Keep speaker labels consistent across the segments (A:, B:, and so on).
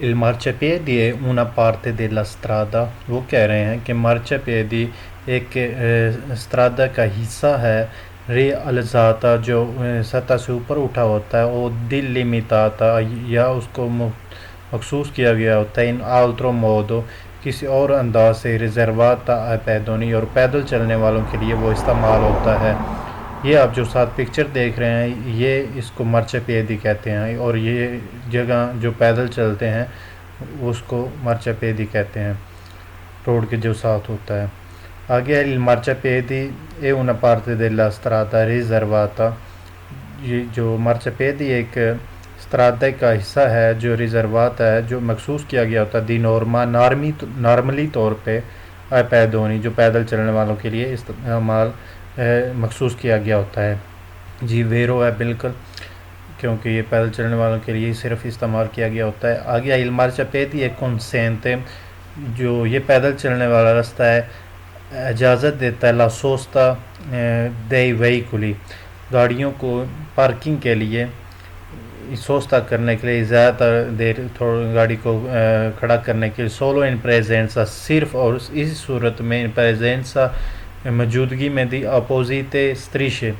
A: Il marciapiedi è una parte della strada। وہ کہہ رہے ہیں کہ marciapiedi ایک strada کا حصہ ہے، realizzata جو سطح سے اوپر اٹھا ہوتا ہے، اور delimitata یا اس کو مخصوص کیا گیا ہوتا ہے، in altro modo کسی اور انداز سے، riservata ai pedoni اور پیدل چلنے والوں کے لیے وہ استعمال ہوتا ہے۔ یہ آپ جو ساتھ پکچر دیکھ رہے ہیں، یہ اس کو marciapiedi کہتے ہیں، اور یہ جگہ جو پیدل چلتے ہیں اس کو marciapiedi کہتے ہیں، روڈ کے جو ساتھ ہوتا ہے۔ آگے il marciapiedi è una parte della strada riservata۔ یہ جو marciapiedi ایک strada کا حصہ ہے جو ریزروات ہے، جو مخصوص کیا گیا ہوتا ہے، دی نورما نارملی طور پہ ai pedoni جو پیدل چلنے والوں کے لیے استعمال مخصوص کیا گیا ہوتا ہے۔ جی ویرو ہے بالکل، کیونکہ یہ پیدل چلنے والوں کے لیے صرف استعمال کیا گیا ہوتا ہے۔ آگے il marciapiedi è consente، جو یہ پیدل چلنے والا راستہ ہے اجازت دیتا ہے la sosta dei veicoli، گاڑیوں کو پارکنگ کے لیے، سوستا کرنے کے لیے، زیادہ دیر گاڑی کو کھڑا کرنے کے لیے، سولو ان پریزنسا صرف اور اس صورت میں، ان پریزنسا موجودگی میں، دی اپوزیتے ستریشے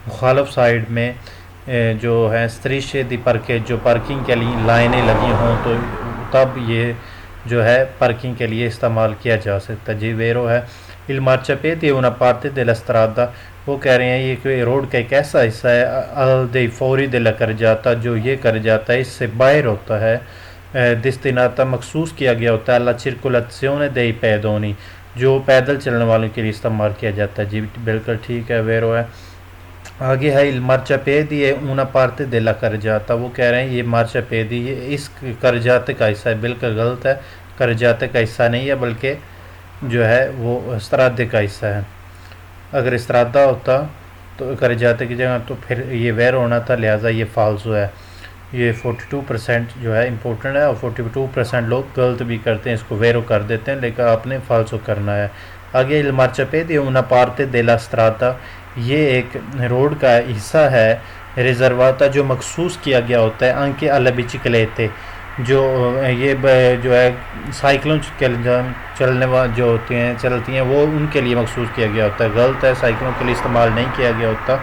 A: مخالف سائیڈ میں جو ہے ستریشے دی پارکیج جو پارکنگ کے لیے لائنیں لگی ہوں، تو تب یہ جو ہے پارکنگ کے لیے استعمال کیا جا سکتا ہے۔ جی ویرو ہے il marciapiedi è una parte della strada۔ وہ کہہ رہے ہیں یہ کہ روڈ کا ایک ایسا حصہ ہے al dei fuori della carreggiata جو یہ carreggiata اس سے باہر ہوتا ہے، destinata مخصوص کیا گیا ہوتا ہے alla circolazione dei pedoni جو پیدل چلنے والوں کے لیے استعمال کیا جاتا ہے۔ جی بالکل ٹھیک ہے، ویرو ہے۔ آگے ہے il marciapiedi è una parte della carreggiata۔ وہ کہہ رہے ہیں یہ marciapiedi یہ اس carreggiata کا حصہ ہے۔ بالکل غلط ہے، carreggiata کا حصہ نہیں ہے، بلکہ جو ہے وہ strade کا حصہ ہے۔ اگر استرادا ہوتا تو carreggiata کی جگہ تو پھر یہ ویر ہونا تھا، لہٰذا یہ فالسو ہے۔ یہ 42% جو ہے امپورٹنٹ ہے، اور 42% لوگ غلط بھی کرتے ہیں، اس کو ویرو کر دیتے ہیں، لیکن آپ نے فالسو کرنا ہے۔ آگے il marciapiedi è una parte della strada، یہ ایک روڈ کا حصہ ہے ریزرواتا جو مخصوص کیا گیا ہوتا ہے anche alle biciclette جو یہ جو ہے سائیکلوں چلنے جو ہوتی ہیں چلتی ہیں، وہ ان کے لیے مخصوص کیا گیا ہوتا ہے۔ غلط ہے، سائیکلوں کے لیے استعمال نہیں کیا گیا ہوتا،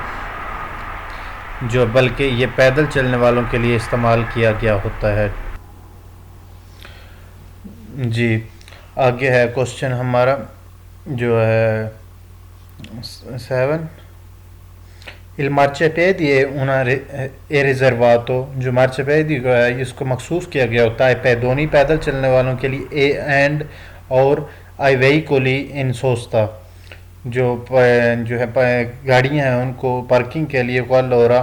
A: جو بلکہ یہ پیدل چلنے والوں کے لیے استعمال کیا گیا ہوتا ہے۔ جی آگے ہے کوسچن ہمارا جو ہے 7۔ il marciapiedi è una è riservato، جو marciapiedi کو ہے اس کو مخصوص کیا گیا ہوتا ہے pedoni پیدل چلنے والوں کے لیے، and اور ai veicoli in sosta جو ہے گاڑیاں ہیں ان کو پارکنگ کے لیے، qualora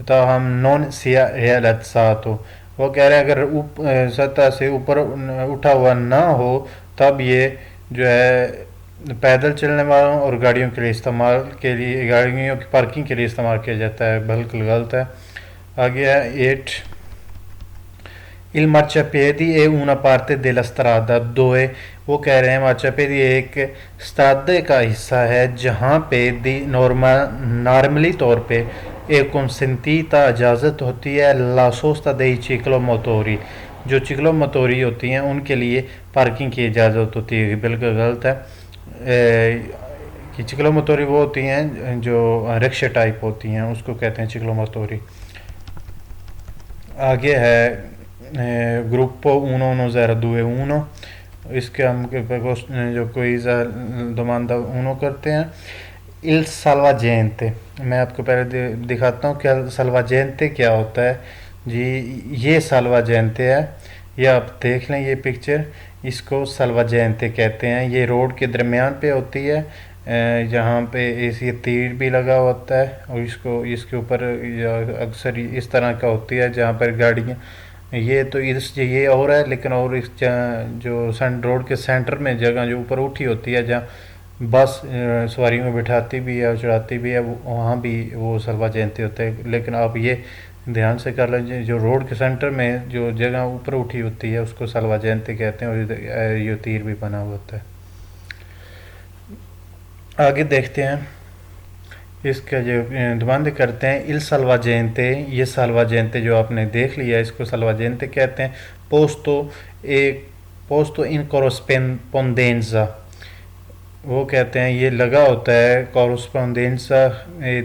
A: تاہم non sia realizzato، وہ کہہ رہے ہیں اگر سطح سے اوپر اٹھا ہوا نہ ہو تب یہ جو ہے پیدل چلنے والوں اور گاڑیوں کے لیے استعمال کے لیے، گاڑیوں کی پارکنگ کے لیے استعمال کیا جاتا ہے۔ بالکل غلط ہے۔ آگے ہے 8۔ il marciapiedi è una parte della strada dove، وہ کہہ رہے ہیں marciapiedi ایک strade کا حصہ ہے جہاں پہ دی نارملی طور پہ ایک consentita اجازت ہوتی ہے la sosta dei ciclomotori جو چکلوموتوری ہوتی ہیں ان کے لیے پارکنگ کی اجازت ہوتی ہے۔ بالکل غلط ہے، کہ چکلوموتوری وہ ہوتی ہیں جو رکشے ٹائپ ہوتی ہیں، اس کو کہتے ہیں چکلوموتوری۔ آگے ہے گروپو 1102 اس کے ہم جو کوئی دوماندہ اونو کرتے ہیں۔ il salvagente، میں آپ کو پہلے دکھاتا ہوں کہ salvagente کیا ہوتا ہے۔ جی یہ salvagente ہے، یہ آپ دیکھ لیں یہ پکچر، اس کو salvagente کہتے ہیں۔ یہ روڈ کے درمیان پہ ہوتی ہے، جہاں پہ یہ تیر بھی لگا ہوتا ہے، اور اس کے اوپر اکثر اس طرح کا ہوتی ہے جہاں پر گاڑیاں، یہ تو یہ اور ہے، لیکن اور اس جو روڈ کے سینٹر میں جگہ جو اوپر اٹھی ہوتی ہے جہاں بس سواریوں کو بٹھاتی بھی ہے اور چڑھاتی بھی ہے، وہاں بھی وہ salvagente ہوتے ہیں۔ لیکن آپ یہ دھیان سے کر لیجیے، جو روڈ کے سینٹر میں جو جگہ اوپر اٹھی ہوتی ہے اس کو salvagente کہتے ہیں، اور یہ تیر بھی بنا ہوا ہوتا ہے۔ آگے دیکھتے ہیں اس کا جو دوبندے کرتے ہیں il salvagente، یہ salvagente جو آپ نے دیکھ لیا اس کو salvagente کہتے ہیں. posto in corrispondenza، وہ کہتے ہیں یہ لگا ہوتا ہے corrispondenza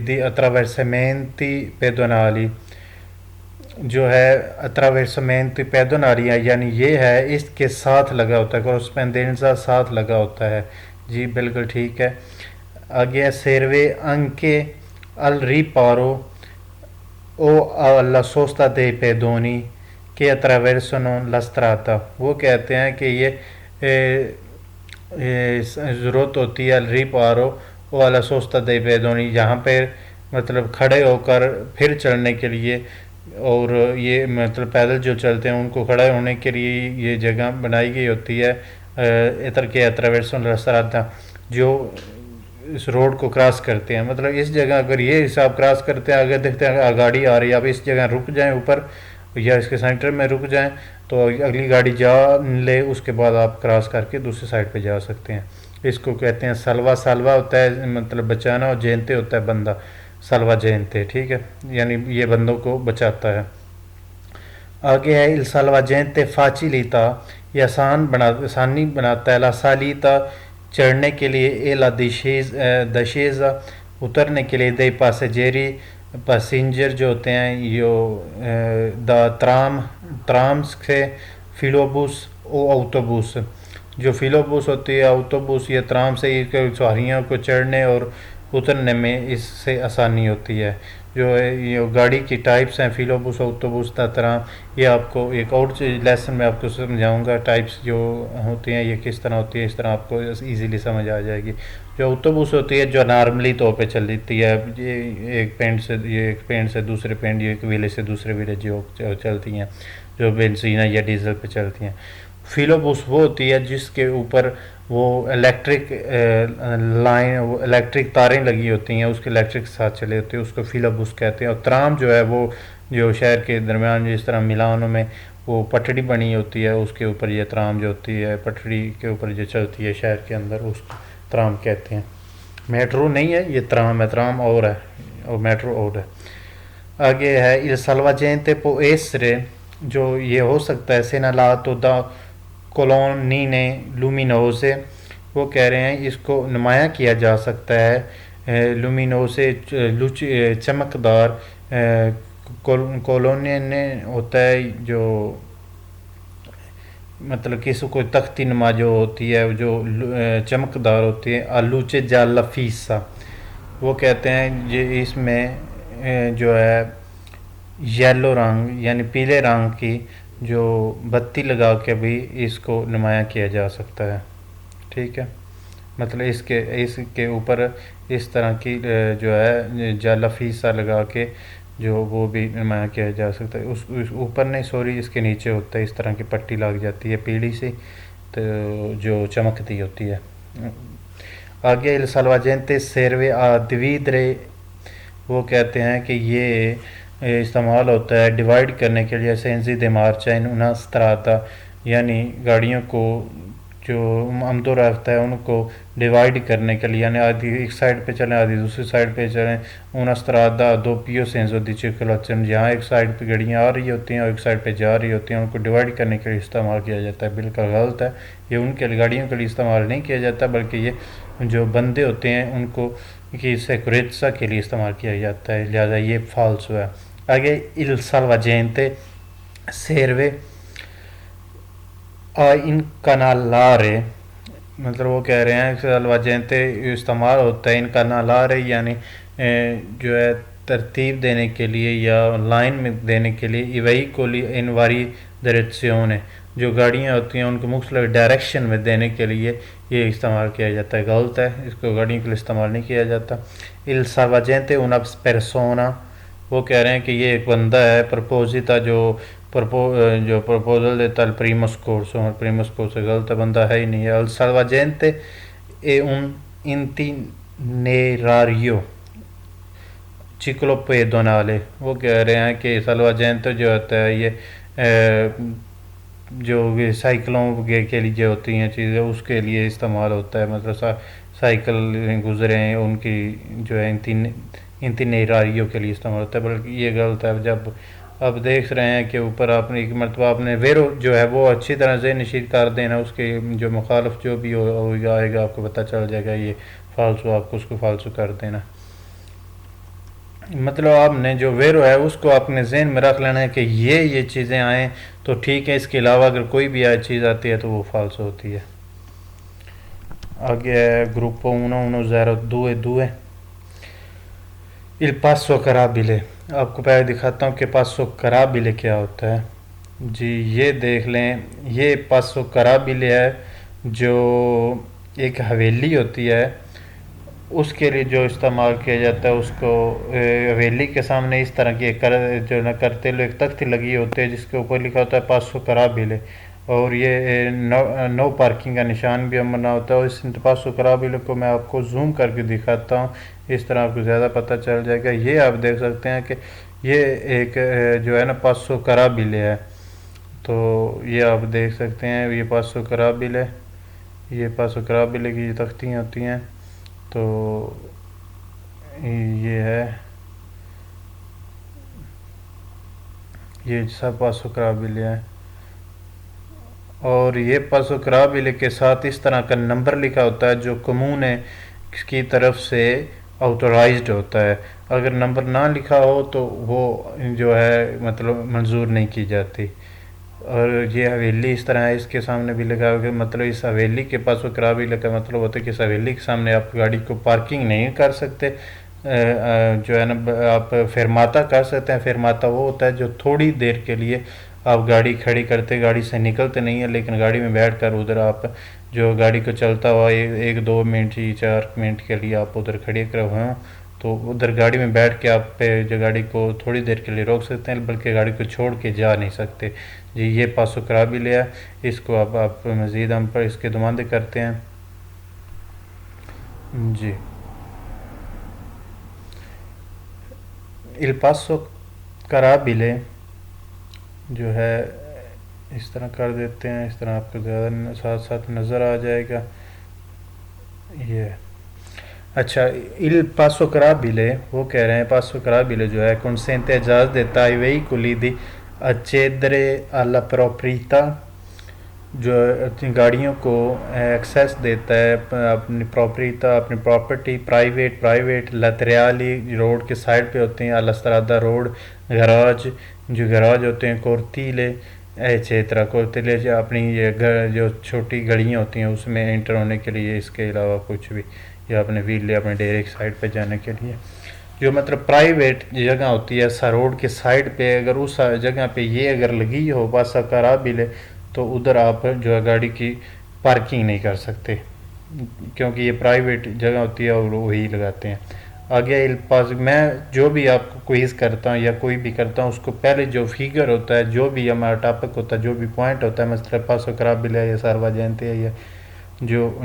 A: di attraversamenti pedonali، جو ہے attraversamenti pedonali یعنی یہ ہے اس کے ساتھ لگا ہوتا ہے، corrispondenza ساتھ لگا ہوتا ہے. جی بالکل ٹھیک ہے. آگے serve anche al riparo o alla sosta dei pedoni che attraversano la strada، وہ کہتے ہیں کہ یہ ضرورت ہوتی ہے الریپارو او alla sosta dei pedoni، یہاں پہ مطلب کھڑے ہو کر پھر چلنے کے لیے، اور یہ مطلب پیدل جو چلتے ہیں ان کو کھڑے ہونے کے لیے یہ جگہ بنائی گئی ہوتی ہے. اتر کے attraverso la strada، جو اس روڈ کو کراس کرتے ہیں. مطلب اس جگہ اگر یہ حساب کراس کرتے ہیں، اگر دیکھتے ہیں گاڑی آ رہی ہے، آپ اس جگہ رک جائیں اوپر یا اس کے سینٹر میں رک جائیں تو اگلی گاڑی جا لے، اس کے بعد آپ کراس کر کے دوسری سائڈ پہ جا سکتے ہیں. اس کو کہتے ہیں سلوا. سلوا ہوتا ہے مطلب بچانا، اور جینتے ہوتا ہے بندہ، سلوا جینتے، ٹھیک ہے، یعنی یہ بندوں کو بچاتا ہے. آگے ہے il salvagente facilita، یہ آسانی بناتا ہے. la salita چڑھنے کے لیے، e la discesa اترنے کے لیے. dei passeggeri passenger جو ہوتے ہیں یہ دا trams سے filobus او autobus، جو فیلوبوس ہوتی ہے، autobus یا ترام سے سواریوں کو چڑھنے اور اترنے میں اس سے آسانی ہوتی ہے. جو یہ گاڑی کی ٹائپس ہیں فیلوبوس، autobus، ترام، یہ آپ کو ایک اور لیسن میں آپ کو سمجھاؤں گا ٹائپس جو ہوتی ہیں یہ کس طرح ہوتی ہے، اس طرح آپ کو ایزیلی سمجھ آ جائے گی. جو autobus ہوتی ہے جو نارملی طور پہ چلتی ہے، یہ ایک پینٹ سے دوسرے پینٹ، یہ ایک ویلے سے دوسرے ویلے جو چلتی ہیں، جو بنزین یا ڈیزل پہ چلتی ہیں. فیلوبوس وہ ہوتی ہے جس کے اوپر وہ الیکٹرک الیکٹرک تاریں لگی ہوتی ہیں، اس کے الیکٹرک ساتھ چلے ہوتے ہیں، اس کو فیلوبوس کہتے ہیں. اور ترام جو ہے وہ جو شہر کے درمیان جس طرح ملانوں میں وہ پٹڑی بنی ہوتی ہے، اس کے اوپر یہ ترام جو ہوتی ہے پٹڑی کے اوپر جو چلتی ہے شہر کے اندر، اس کو ترام کہتے ہیں. میٹرو نہیں ہے، یہ ترام ہے، ترام اور ہے اور میٹرو اور ہے. آگے ہے il salvagente può essere، جو یہ ہو سکتا ہے segnalato da colonnine luminose، وہ کہہ رہے ہیں اس کو نمایاں کیا جا سکتا ہے luminose چمکدار. colonnine ہوتا ہے جو مطلب کسی کوئی تختی نما جو ہوتی ہے جو چمکدار ہوتی ہے. luce gialla fissa، وہ کہتے ہیں یہ اس میں جو ہے یلو رنگ یعنی پیلے رنگ کی جو بتی لگا کے بھی اس کو نمایاں کیا جا سکتا ہے، ٹھیک ہے. مطلب اس کے اوپر اس طرح کی جو ہے جالا فیسا لگا کے جو وہ بھی نمایاں کیا جا سکتا ہے. اس اوپر نہیں، سوری، اس کے نیچے ہوتا ہے، اس طرح کی پٹی لگ جاتی ہے پیڑی سے تو جو چمکتی ہوتی ہے. آگے il salvagente serve a dividere، وہ کہتے ہیں کہ یہ استعمال ہوتا ہے ڈیوائڈ کرنے کے لیے sensi di marcia in una strada، یعنی گاڑیوں کو جو آمد و رفت ہے ان کو ڈیوائڈ کرنے کے لیے، یعنی آدھی ایک سائڈ پہ چلیں آدھی دوسری سائڈ پہ چلیں. una strada doppio senso di circolazione، جہاں ایک سائڈ پہ گاڑیاں آ رہی ہوتی ہیں اور ایک سائڈ پہ جا رہی ہوتی ہیں، ان کو ڈیوائڈ کرنے کے لیے استعمال کیا جاتا ہے. بالکل غلط ہے، یہ ان کے گاڑیوں کے لیے استعمال نہیں کیا جاتا، بلکہ یہ جو بندے ہوتے ہیں ان کو کی سیکورٹی کے لیے استعمال کیا جاتا ہے، لہذا یہ فالس ہے. آگے il salvagente serve a incanalare، مطلب وہ کہہ رہے ہیں salvagente استعمال ہوتا ہے incanalare یعنی جو ہے ترتیب دینے کے لیے یا لائن میں دینے کے لیے. i veicoli in varie direzioni، جو گاڑیاں ہوتی ہیں ان کو مختلف ڈائریکشن میں دینے کے لیے یہ استعمال کیا جاتا ہے. غلط ہے، اس کو گاڑیوں کے لیے استعمال نہیں کیا جاتا. il salvagente una persona، وہ کہہ رہے ہیں کہ یہ ایک بندہ ہے پرپوزیتا جو پرپوزل دیتا ہے primo scorso، غلط ہے، بندہ ہے ہی نہیں ہے. il salvagente è un itinerario ciclopedonale، وہ کہہ رہے ہیں کہ salvagente جو ہوتا ہے یہ جو سائیکلوں کے لیے جو ہوتی ہیں چیزیں اس کے لیے استعمال ہوتا ہے. مطلب سائیکل گزرے ہیں ان کی جو ہے ان تین راہیوں کے لیے استعمال ہوتا ہے، بلکہ یہ غلط ہے۔ جب اب دیکھ رہے ہیں کہ اوپر آپ نے ایک مرتبہ آپ نے ویرو جو ہے وہ اچھی طرح ذہن نشین کر دینا، اس کے جو مخالف جو بھی آئے گا آپ کو پتہ چل جائے گا یہ فالسو، آپ کو اس کو فالسو کر دینا۔ مطلب آپ نے جو ویرو ہے اس کو آپ نے ذہن میں رکھ لینا ہے کہ یہ چیزیں آئیں تو ٹھیک ہے، اس کے علاوہ اگر کوئی بھی چیز آتی ہے تو وہ فالسو ہوتی ہے۔ آگے ہے گروپو 1-1-0-2-2۔ il passo carabile، آپ کو پہلے دکھاتا ہوں کہ پاسو کرابیلے کیا ہوتا ہے۔ جی یہ دیکھ لیں، یہ پاسو کرابیلے ہے جو ایک حویلی ہوتی ہے، اس کے لیے جو استعمال کیا جاتا ہے اس کو حویلی کے سامنے اس طرح کی جو نہ کرتے لو ایک تخت لگی ہوتی ہے جس کے اوپر لکھا ہوتا ہے پاسو کرابیلے، اور یہ نو پارکنگ کا نشان بھی ہم بنا ہوتا ہے۔ اور اس پاسو کرابیلے کو میں آپ کو زوم کر کے دکھاتا ہوں، اس طرح آپ کو زیادہ پتہ چل جائے گا۔ یہ آپ دیکھ سکتے ہیں کہ یہ ایک جو ہے نا پاسو کرابیلے ہے، تو یہ آپ دیکھ سکتے ہیں یہ پاسو کرابیلے، یہ پاسو کرابیلے کی تختیاں ہوتی ہیں، تو یہ ہے، یہ سب پاسو کرابیلے ہیں۔ اور یہ پاسو کرابیلے کے ساتھ اس طرح کا نمبر لکھا ہوتا ہے جو کمونے کی طرف سے آتورائزڈ ہوتا ہے، اگر نمبر نہ لکھا ہو تو وہ جو ہے مطلب منظور نہیں کی جاتی۔ اور یہ حویلی اس طرح ہے، اس کے سامنے بھی لکھا ہوگا، مطلب اس حویلی کے پاسو کرابیلے کا مطلب ہوتا ہے کہ اس حویلی کے سامنے آپ گاڑی کو پارکنگ نہیں کر سکتے، جو ہے نا آپ فرماتا کر سکتے ہیں۔ فرماتا وہ ہوتا ہے جو تھوڑی دیر کے لیے آپ گاڑی کھڑی کرتے، گاڑی سے نکلتے نہیں ہیں لیکن گاڑی میں بیٹھ کر ادھر آپ جو گاڑی کو چلتا ہوا 1-2 منٹ 4 منٹ کے لیے آپ ادھر کھڑی کرے ہوئے ہوں تو ادھر گاڑی میں بیٹھ کے آپ پہ جو گاڑی کو تھوڑی دیر کے لیے روک سکتے ہیں، بلکہ گاڑی کو چھوڑ کے جا نہیں سکتے۔ جی یہ پاسو کرابیلے ہے، اس کو آپ مزید ہم پر اس کے دماندے کرتے ہیں۔ جی il passo carabile جو ہے اس طرح کر دیتے ہیں، اس طرح آپ کو زیادہ ساتھ ساتھ نظر آ جائے گا۔ یہ اچھا il passo carabile وہ کہہ رہے ہیں پاسو کرابیلے جو ہے consente اجازت دیتا ہے veicoli di accedere alla proprietà، جو گاڑیوں کو ایکسیس دیتا ہے اپنی پراپریتا، اپنی پراپرٹی، پرائیویٹ لاتریالی روڈ کے سائڈ پہ ہوتے ہیں، الاسٹرادہ روڈ، گراج جو گراج ہوتے ہیں، کورتیلے ایچیترا کورتیلے اپنی یہ جو چھوٹی گڑیاں ہوتی ہیں اس میں انٹر ہونے کے لیے، اس کے علاوہ کچھ بھی، یا اپنے ویلے اپنے ڈیرے کی سائڈ پہ جانے کے لیے، جو مطلب پرائیویٹ جگہ ہوتی ہے سا روڈ کے سائڈ پہ، اگر اس جگہ پہ یہ اگر لگی ہو پاسا کرابیلے تو ادھر آپ جو ہے گاڑی کی پارکنگ نہیں کر سکتے، کیونکہ یہ پرائیویٹ جگہ ہوتی ہے اور وہی لگاتے ہیں۔ آگے الپاس میں جو بھی آپ کو کوئز کرتا ہوں یا کوئی بھی کرتا ہوں اس کو پہلے جو فیگر ہوتا ہے، جو بھی ہمارا ٹاپک ہوتا ہے، جو بھی پوائنٹ ہوتا ہے، مثلا پاسو کرابیلے یا ساروا جانتے ہیں یا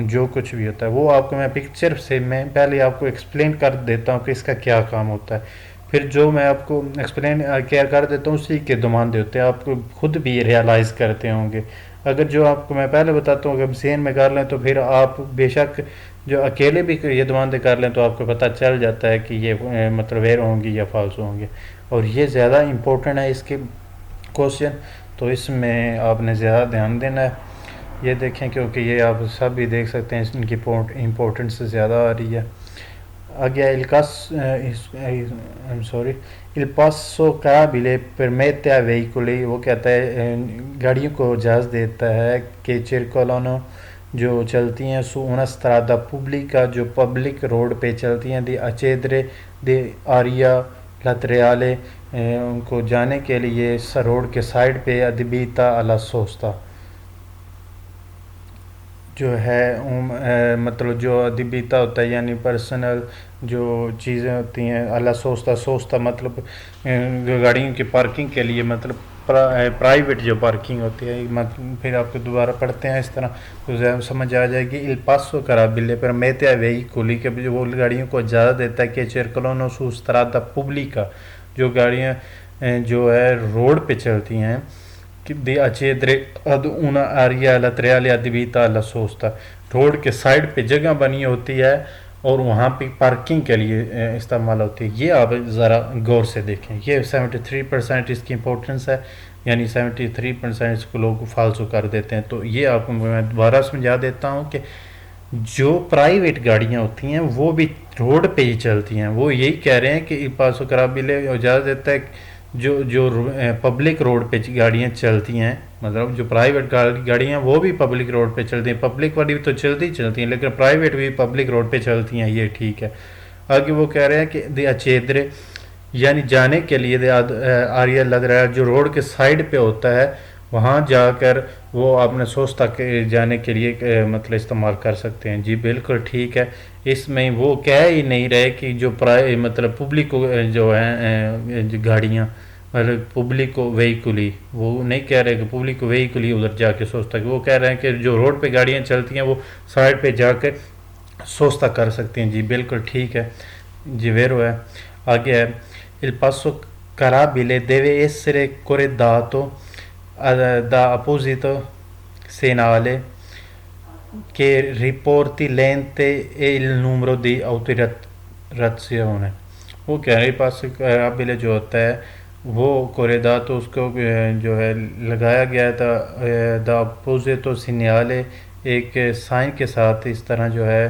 A: جو کچھ بھی ہوتا ہے وہ آپ کو میں پکچر سے میں پہلے آپ کو ایکسپلین کر دیتا ہوں کہ اس کا کیا کام ہوتا ہے، پھر جو میں آپ کو ایکسپلین کیا کر دیتا ہوں اسی کے دماندے ہوتے ہیں، آپ کو خود بھی ریئلائز کرتے ہوں گے۔ اگر جو آپ کو میں پہلے بتاتا ہوں کہ ذہن میں کر لیں تو پھر آپ بے شک جو اکیلے بھی یہ دماندے کر لیں تو آپ کو پتہ چل جاتا ہے کہ یہ مطلب ویر ہوں گی یا فالسو ہوں گے، اور یہ زیادہ امپورٹنٹ ہے اس کے کوشچن، تو اس میں آپ نے زیادہ دھیان دینا ہے۔ یہ دیکھیں کیونکہ یہ آپ سب بھی دیکھ سکتے ہیں ان کی امپورٹنس زیادہ آ رہی ہے۔ آگے il passo carabile permette ai veicoli وہ کہتا ہے گاڑیوں کو اجازت دیتا ہے کہ circolano جو چلتی ہیں su una strada pubblica جو پبلک روڈ پہ چلتی ہیں di accedere di area laterale ان کو جانے کے لیے روڈ کے سائڈ پہ adibita alla sosta جو ہے مطلب جو ادبیتا ہوتا ہے یعنی پرسنل جو چیزیں ہوتی ہیں، اللہ سوچتا مطلب گاڑیوں کی پارکنگ کے لیے، مطلب پرائیویٹ جو پارکنگ ہوتی ہے، پھر آپ کو دوبارہ پڑھتے ہیں اس طرح تو سمجھ آ جائے گی۔ il passo carabile permette ai veicoli کہ وہ گاڑیوں کو اجازت دیتا ہے کہ circolano su strada pubblica جو گاڑیاں جو ہے روڈ پہ چلتی ہیں di accedere ad una area laterale adibita alla sosta road کے سائڈ پہ جگہ بنی ہوتی ہے اور وہاں پہ پارکنگ کے لیے استعمال ہوتی ہے. یہ آپ ذرا غور سے دیکھیں. یہ 73% اس کی امپورٹنس ہے، یعنی 73% اس کو لوگ فالتو کر دیتے ہیں. تو یہ آپ کو میں دوبارہ سمجھا دیتا ہوں کہ جو پرائیویٹ گاڑیاں ہوتی ہیں وہ بھی روڈ پہ ہی چلتی ہیں. وہ یہی کہہ رہے ہیں کہ il paso carabile اجازت دیتا ہے جو پبلک روڈ پہ گاڑیاں چلتی ہیں، مطلب جو پرائیویٹ گاڑیاں وہ بھی پبلک روڈ پہ چلتی ہیں. پبلک والی تو چلتی ہیں لیکن پرائیویٹ بھی پبلک روڈ پہ چلتی ہیں. یہ ٹھیک ہے. آگے وہ کہہ رہے ہیں کہ دی اچیدرے یعنی جانے کے لیے آریہ لگ رہا ہے جو روڈ کے سائڈ پہ ہوتا ہے وہاں جا کر وہ اپنے سوس تک جانے کے لیے مطلب استعمال کر سکتے ہیں. جی بالکل ٹھیک ہے. اس میں وہ کہہ ہی نہیں رہے کہ جو مطلب پبلک جو ہیں گاڑیاں مطلب پبلک وہیکلی، وہ نہیں کہہ رہے کہ پبلک وہیکلی ادھر جا کے سوچتا کہ وہ کہہ رہے ہیں کہ جو روڈ پہ گاڑیاں چلتی ہیں وہ سائڈ پہ جا کے سوچتا کر سکتے ہیں. جی بالکل ٹھیک ہے. جی ویرو ہے. آگے ہے il passo carabile deve essere corredato da apposito segnale che riporti l'ente e il numero di autorizzazione. وہ کہہ رہے پاس قابل جو ہوتا ہے وہ کوریدا تو اس کو جو ہے لگایا گیا تھا دا اپوزیٹو سینیالے ایک سائن کے ساتھ، اس طرح جو ہے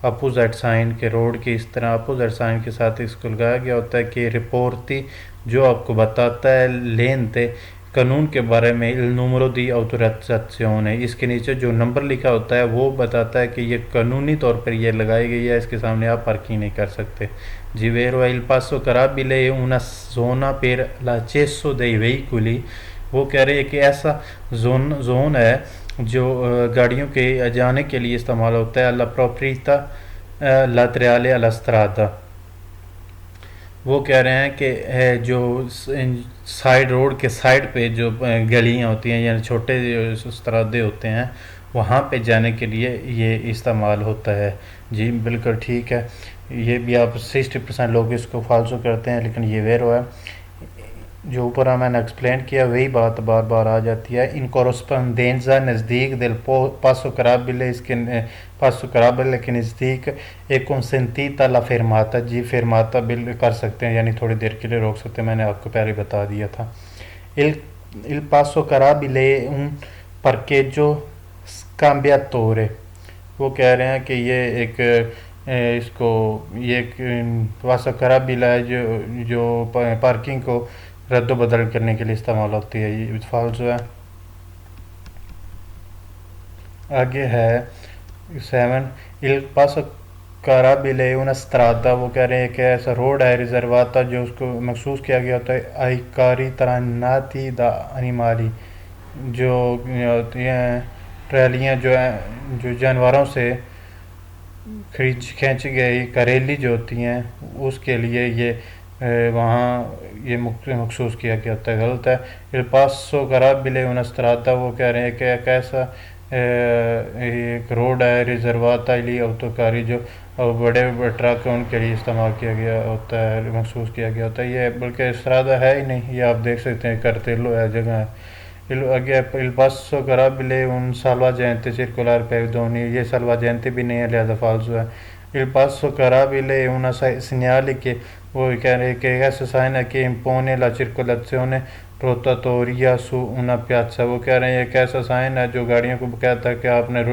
A: اپوزٹ سائن کے روڈ کی اس طرح اپوزٹ سائن کے ساتھ اس کو لگایا گیا ہوتا ہے کہ رپورتی جو آپ کو بتاتا ہے لین تے قانون کے بارے میں النومرو دی اوتورائزیشن ہے. اس کے نیچے جو نمبر لکھا ہوتا ہے وہ بتاتا ہے کہ یہ قانونی طور پر یہ لگائی گئی ہے، اس کے سامنے آپ پارکنگ نہیں کر سکتے. جی Veeru il passo carabile una zona per l'accesso dei veicoli. وہ کہہ رہے ہیں کہ ایسا زون ہے جو گاڑیوں کے جانے کے لیے استعمال ہوتا ہے. alla proprietà laterale alla strada. وہ کہہ رہے ہیں کہ جو سائڈ روڈ کے سائڈ پہ جو گلیاں ہوتی ہیں یعنی چھوٹے استرادے ہوتے ہیں وہاں پہ جانے کے لیے یہ استعمال ہوتا ہے. جی بالکل ٹھیک ہے. یہ بھی آپ 60% لوگ اس کو فالتو کرتے ہیں لیکن یہ ویرو ہے. جو اوپر میں نے ایکسپلین کیا وہی بات بار بار آ جاتی ہے. ان کورسپونڈینزا نزدیک دل پاسو کرابلے، اس کے پاسو کرابلے کے نزدیک ایک کنسنٹیتا لا فرماتا. جی فرماتا بل کر سکتے ہیں یعنی تھوڑی دیر کے لیے روک سکتے ہیں. میں نے آپ کو پہلے بتا دیا تھا. il passo carabile un parcheggio scambiatore. وہ کہہ رہے ہیں کہ یہ ایک اس کو یہ ایک پاسو کرابلہ ہے جو پارکنگ کو رد و بدل کرنے کے لیے استعمال ہوتی ہے. یہ فالتو ہے. آگے ہے 7 il passo carabile una strada. وہ کہہ رہے ہیں کہ ایسا روڈ ہے ریزرواتا جو اس کو مخصوص کیا گیا ہوتا ہے ai carri trainati da animali. جو ہوتی ہیں ٹرالیاں جو ہیں جو جانوروں سے کھینچی گئی کریلی جو ہوتی ہیں اس کے لیے یہ وہاں یہ مخصوص کیا گیا ہوتا ہے. غلط ہے. il passo carabile una strada. وہ کہہ رہے ہیں کہ ایک ایسا ایک روڈ ہے ریزرواتا لی اوتوکاری جو بڑے ٹرک ان کے لیے استعمال کیا گیا ہوتا ہے، مخصوص کیا گیا ہوتا ہے. یہ بلکہ استرادہ ہے ہی نہیں، یہ آپ دیکھ سکتے ہیں کرتیلو ہے جگہ ہے. il passo carabile un salvagente circolare pedoni. یہ salvagente بھی نہیں ہے لہذا فالتو ہے. il passo carabile una segnale che وہ کہہ رہے کہ ایسا سائن ہے کہ impone la circolazione rotatoria su una piazza. وہ کہہ رہے ہیں ایک ایسا سائن ہے جو گاڑیوں کو کہتا ہے کہ آپ نے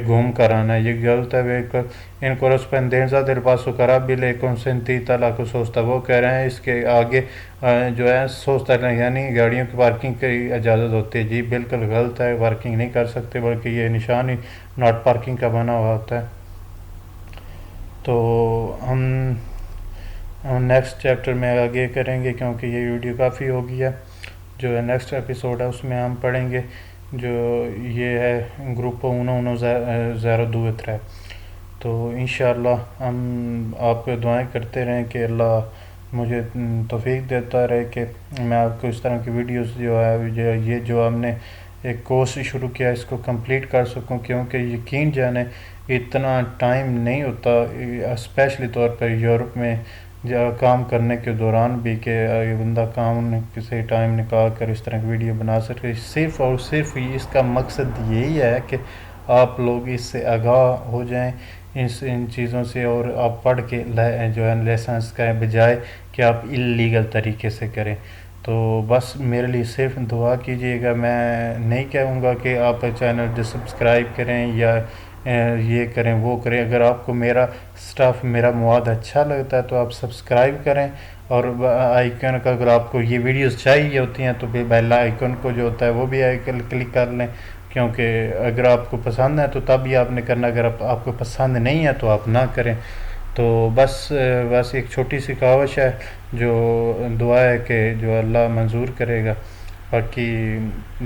A: گھوم کر آنا ہے. یہ غلط ہے بالکل. ان corrispondenza del passo carabile consentita la sosta. وہ کہہ رہے ہیں اس کے آگے جو ہے سوستا یعنی گاڑیوں کی پارکنگ کی اجازت ہوتی ہے. جی بالکل غلط ہے. پارکنگ نہیں کر سکتے بلکہ یہ نشان ہی ناٹ پارکنگ کا بنا ہوا ہوتا ہے. تو ہم نیکسٹ چیپٹر میں آگے کریں گے کیونکہ یہ ویڈیو کافی ہو گئی ہے. جو ہے نیکسٹ ایپیسوڈ ہے اس میں ہم پڑھیں گے جو یہ ہے گروپ 1-1-0-2-3. تو انشاءاللہ ہم آپ کو دعائیں کرتے رہیں کہ اللہ مجھے توفیق دیتا رہے کہ میں آپ کو اس طرح کی ویڈیوز جو ہے یہ جو ہم نے ایک کورس شروع کیا اس کو کمپلیٹ کر سکوں. کیونکہ یقین جانے اتنا ٹائم نہیں ہوتا اسپیشلی طور پر یورپ میں کام کرنے کے دوران بھی کہ بندہ کام کسی ٹائم نکال کر اس طرح کی ویڈیو بنا سکے. صرف اور صرف اس کا مقصد یہی ہے کہ آپ لوگ اس سے آگاہ ہو جائیں ان چیزوں سے، اور آپ پڑھ کے جو ہے لائسنس کا بجائے کہ آپ اللیگل طریقے سے کریں۔ تو بس میرے لیے صرف دعا کیجیے گا، میں نہیں کہوں گا کہ آپ چینل جو سبسکرائب کریں یا یہ کریں وہ کریں۔ اگر آپ کو میرا سٹاف میرا مواد اچھا لگتا ہے تو آپ سبسکرائب کریں، اور آئیکن کا اگر آپ کو یہ ویڈیوز چاہیے ہوتی ہیں تو پھر بیل آئیکن کو جو ہوتا ہے وہ بھی آئیکن کلک کر لیں، کیونکہ اگر آپ کو پسند ہے تو تب ہی آپ نے کرنا، اگر آپ کو پسند نہیں ہے تو آپ نہ کریں۔ تو بس ایک چھوٹی سی کاوش ہے، جو دعا ہے کہ جو اللہ منظور کرے گا۔ باقی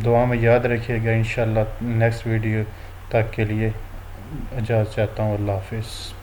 A: دعا میں یاد رکھیے گا، انشاءاللہ نیکسٹ ویڈیو تک کے لیے اجازت چاہتا ہوں۔ اللہ حافظ۔